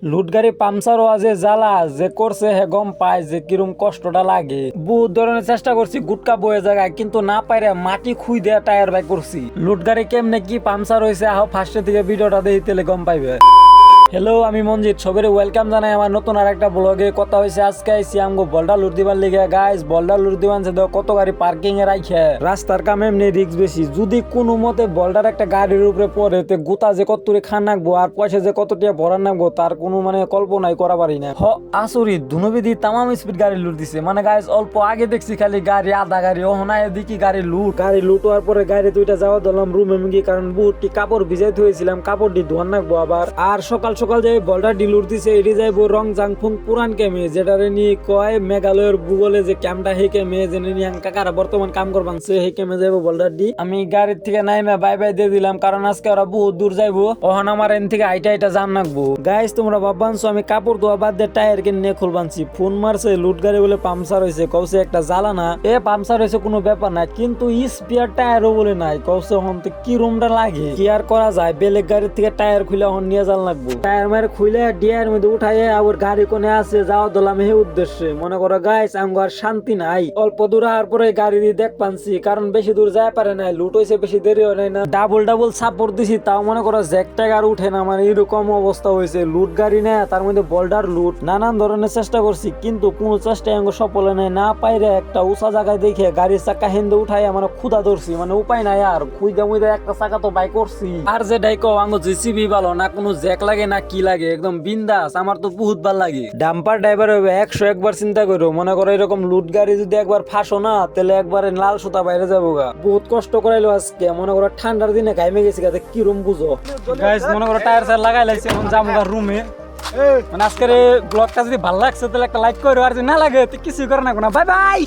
লুট গাড়ি পামচার হওয়া যে জ্বালা যে করছে হে গম পায় যে কিরম কষ্টটা লাগে। বহুত ধরনের চেষ্টা করছি গুটকা বয়ে জায়গায়, কিন্তু না পাইরে মাটি খুই দেয়া টায়ার বাই করছি। লুট গাড়ি কেমনে কি পামচার হয়েছে আহ ফার্স্টের দিকে ভিডিওটা দেখি তেলে গম পাইবে। হ্যালো, আমি মঞ্জিত, সবের ওয়েলকাম জানাই আমার নতুন আর একটা ব্লগে। কথা হয়েছে আজকে আইসি আমগো বলডা লুট দিবার লিগে। গাইস বলডা লুট দিবান সে কত গাড়ি পার্কিং এ রাখে, রাস্তার কাম এমনি রিক্স বেশি। যদি কোনো মতে বলডার একটা গাড়ির উপরে পড়ে তে গুতা যে কতটি খান নাকবো আর পয়সা যে কতটিয়া ভরা নাকবো তার কোনো মানে কল্পনাই করা পারি না। হ আসরি দুনবিধি তামাম স্পিড গাড়ি লুট দিছে। মানে গাইস অল্প আগে দেখছি খালি গাড়ি আধা গাড়ি, ও না এদিকে গাড়ি লুট হওয়ার পরে গাড়ি দুইটা যাওয়া দিলাম রুমে মুগি, কারণ বহুতটি কাপড় ভিজাই থইছিলাম, কাপড় দি ধোয়ান নাকবো আবার। আর সকাল সকাল যাই বলডার ডিলুর দিছে, এটি যাইবো রং জাংফুং পুরান ক্যামে, যেটারে নিয়ে কয় মেঘালয়ের ভূগোলে যে ক্যামটা হে ক্যামে জেনে নিয়ে কাকারা বর্তমান কাম করবানছে হে ক্যামে যাইবো বলডার ডি। আমি গাড়ির থেকে নাইমে বাই বাই দিয়ে দিলাম, কারণ আজকে ওরা বহুত দূর যাইবো, ওখান আমার এন থেকে আইটা আইটা জান নাকবো। গাইস তোমরা ভাববানছো আমি কাপড় ধোয়া বাদ দিয়ে টায়ার কিনে খুলবানছি। ফোন মারছে লুট গাড়ি বলে পামচার হয়েছে, কৌছে একটা জ্বালা না এ পামচার হয়েছে কোনো ব্যাপার না, কিন্তু স্পিয়ার টায়ারও বলে নাই। কৌছে হন তো কি রুমটা লাগে, কি আর করা যায়, বেলেগ গাড়ির থেকে টায়ার খুলে হন নিয়ে যান লাগবো। টায়ার মারে খুলে ডিয়ার মধ্যে উঠাইয়ে আবার গাড়ি কোনে আছে যাওয়া দিলাম হে উদ্দেশ্যে। মনে করো গাইস আমগো আর শান্তি নাই। অল্প দূর আর পরে গাড়ি দিয়ে দেখ পানছি, কারণ বেশি দূর যায় পারে নাই, লুট হয়েছে বেশি দেরি হয় নাই না। ডাবল সাপোর্ট দিছি, তাও মনে করো জ্যাক ট্যাগ আর উঠে না, মানে এরকম অবস্থা হয়েছে। লুট গাড়ি না, তার মধ্যে বল্ডার লুট, নানান ধরনের চেষ্টা করছি, কিন্তু কোনো চেষ্টা আঙ্গ সফল নাই। না পাইরে একটা উঁচা জায়গায় দেখে গাড়ির চাকা হেন্দে উঠাই মানে ক্ষুদা ধরছি, মানে উপায় নাই আর খুঁজে মুইদে একটা চাকা তো বাই করছি। আর যে ডাইকো আঙ্গ জিসিবি ভালো না, কোনো জ্যাক লাগে না কি লাগে, একদম বিন্দাস, আমার তো বহুত ভাল লাগে। ডাম্পার ড্রাইভার হবে 101 বার চিন্তা করো। মনে করো এরকম লুট গাড়ি যদি একবার ফাঁসো না, তাহলে একবারে লাল সুতা বাইরে যাবো গা। বহুত কষ্ট করাইলো আজকে, মনে করো ঠান্ডার দিনে ঘাইমে গেছি গাতে কি রুম বুঝো। গাইস মনে করো টায়ার সার লাগাই লাইছে, এখন যাবো গা রুমে। মানে আজকের ব্লগটা যদি ভালো লাগছে তাহলে একটা লাইক করো, আর যদি না লাগে তো কিছুই করে না। Bye bye.